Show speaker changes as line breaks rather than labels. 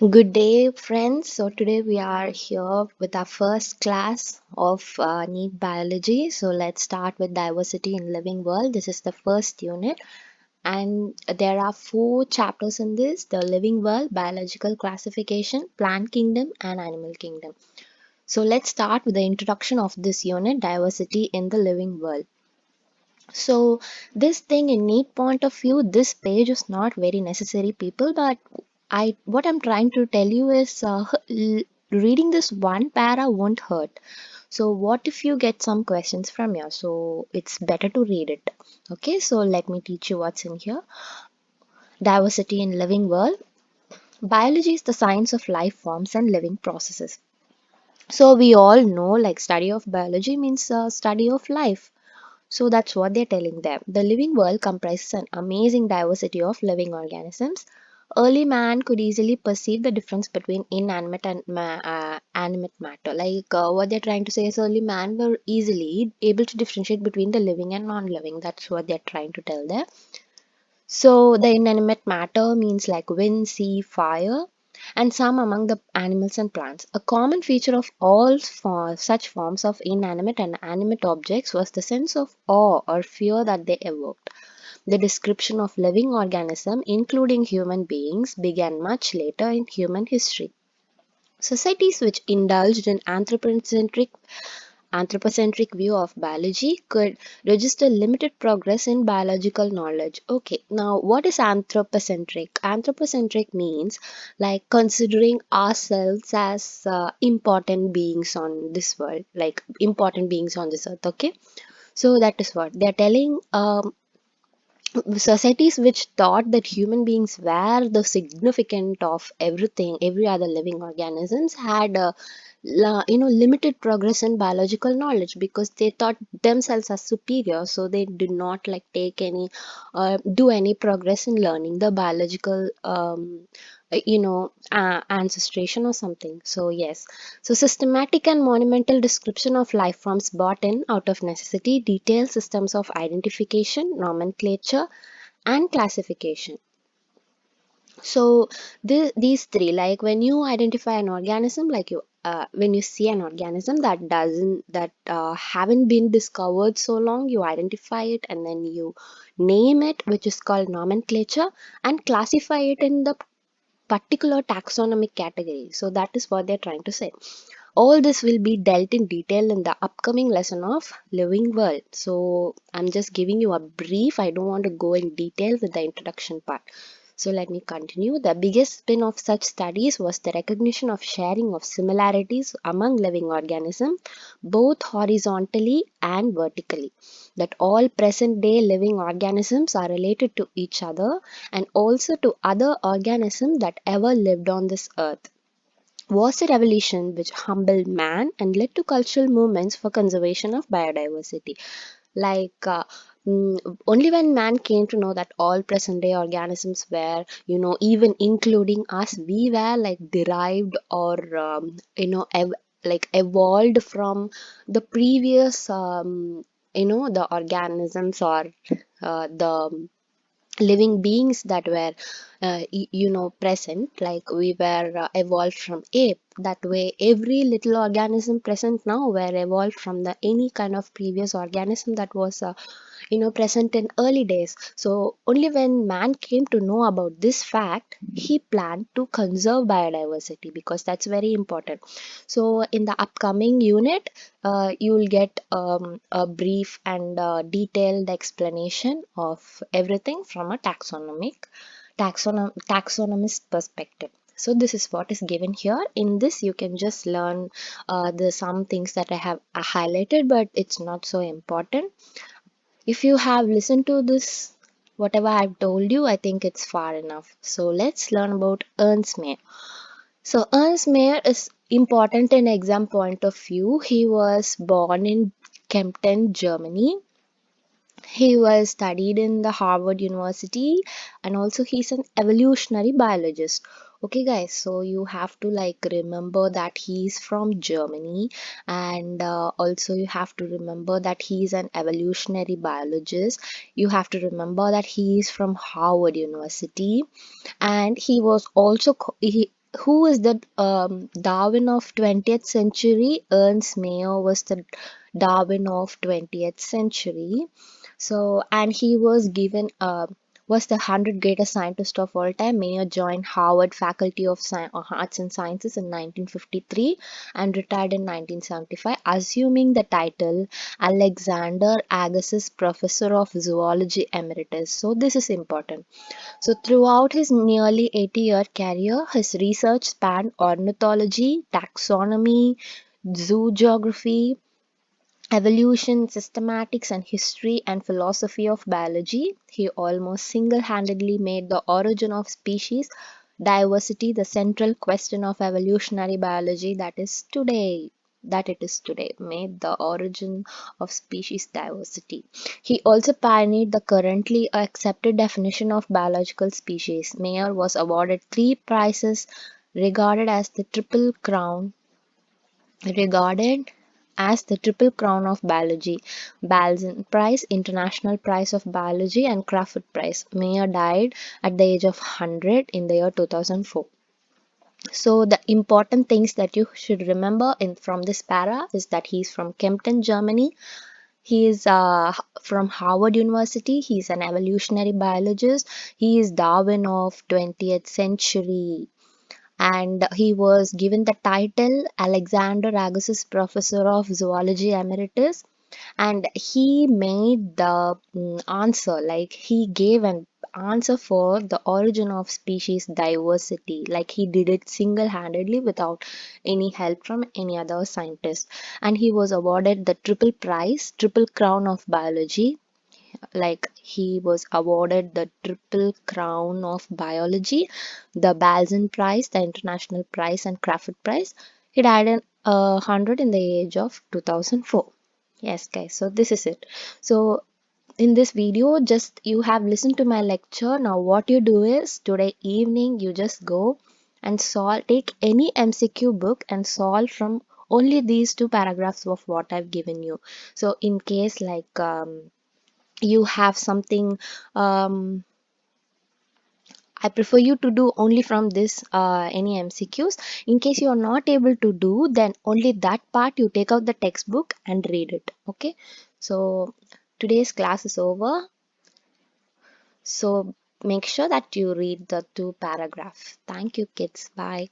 Good day, friends. So today we are here with our first class of NEET biology. So let's start with diversity in living world. This is the first unit, and there are four chapters in this: the living world, biological classification, plant kingdom, and animal kingdom. So let's start with the introduction of this unit, diversity in the living world. So this thing in neat point of view, this page is not very necessary, people. But what I'm trying to tell you is, reading this one para won't hurt. So what if you get some questions from here? So it's better to read it. Okay, so let me teach you what's in here. Diversity in living world. Biology is the science of life forms and living processes. So we all know, like, study of biology means study of life. So that's what they're telling them. The living world comprises an amazing diversity of living organisms. Early man could easily perceive the difference between inanimate and animate matter. What they're trying to say is, early man were easily able to differentiate between the living and non-living. That's what they're trying to tell there. So the inanimate matter means like wind, sea, fire, and some among the animals and plants. A common feature of all such forms of inanimate and animate objects was the sense of awe or fear that they evoked. The description of living organisms, including human beings, began much later in human history. Societies which indulged in anthropocentric view of biology could register limited progress in biological knowledge. Okay, now what is anthropocentric? Anthropocentric means like considering ourselves as important beings on this world, like important beings on this earth. Okay, so that is what they're telling. Societies which thought that human beings were the significant of everything, every other living organisms, had limited progress in biological knowledge because they thought themselves as superior, so they did not like take any do any progress in learning the biological ancestration or something. So yes, so systematic and monumental description of life forms brought in out of necessity detailed systems of identification, nomenclature, and classification. So these three, like when you identify an organism, like when you see an organism that doesn't that haven't been discovered so long, you identify it and then you name it, which is called nomenclature, and classify it in the particular taxonomic category. So that is what they're trying to say. All this will be dealt in detail in the upcoming lesson of living world. So I'm just giving you a brief. I don't want to go in detail with the introduction part. So let me continue. The biggest spin of such studies was the recognition of sharing of similarities among living organisms, both horizontally and vertically. That all present day living organisms are related to each other and also to other organisms that ever lived on this earth. Was a revolution which humbled man and led to cultural movements for conservation of biodiversity. Like only when man came to know that all present day organisms were, even including us, we were like derived or like evolved from the previous the organisms or the living beings that were present, like we were evolved from ape. That way every little organism present now were evolved from the any kind of previous organism that was present in early days. So only when man came to know about this fact, he planned to conserve biodiversity, because that's very important. So in the upcoming unit, you will get a brief and detailed explanation of everything from a taxonomist perspective. So this is what is given here. In this you can just learn the some things that I have highlighted, but it's not so important. If you have listened to this, whatever I've told you, I think it's far enough. So let's learn about Ernst Mayr. So Ernst Mayr is important in exam point of view. He was born in Kempten, Germany. He was studied in the Harvard University, and also he's an evolutionary biologist. Okay guys, so you have to like remember that he's from Germany, and also you have to remember that he's an evolutionary biologist. You have to remember that he is from Harvard University, and he was also who is the Darwin of 20th century? Ernst Mayr was the Darwin of 20th century. So, and he was given was the 100 greatest scientist of all time. Mayr joined Harvard Faculty of Arts and Sciences in 1953 and retired in 1975, assuming the title Alexander Agassiz Professor of Zoology Emeritus. So, this is important. So, throughout his nearly 80-year career, his research spanned ornithology, taxonomy, zoo geography, evolution, systematics, and history and philosophy of biology. He almost single handedly made the origin of species diversity the central question of evolutionary biology that it is today, made the origin of species diversity. He also pioneered the currently accepted definition of biological species. Mayer was awarded three prizes regarded as the triple crown regarded as the Triple Crown of Biology, Balzan Prize, International Prize of Biology, and Crawford Prize. Mayer died at the age of 100 in the year 2004. So the important things that you should remember from this para is that he is from Kempten, Germany. He is from Harvard University. He is an evolutionary biologist. He is Darwin of 20th century, and he was given the title Alexander Agassiz Professor of Zoology Emeritus. And he made the answer, like he gave an answer for the origin of species diversity, like he did it single-handedly without any help from any other scientist. And he was awarded the triple crown of biology, like he was awarded the Triple Crown of Biology, the Balzan Prize, the International Prize, and Crawford Prize. He died in 100 in the age of 2004. Yes, guys, so this is it. So in this video, just you have listened to my lecture. Now what you do is today evening you just go and solve, take any MCQ book and solve from only these two paragraphs of what I've given you. So in case like you have something, I prefer you to do only from this any MCQs. In case you are not able to do, then only that part you take out the textbook and read it. Okay, so today's class is over, so make sure that you read the two paragraphs. Thank you, kids. Bye.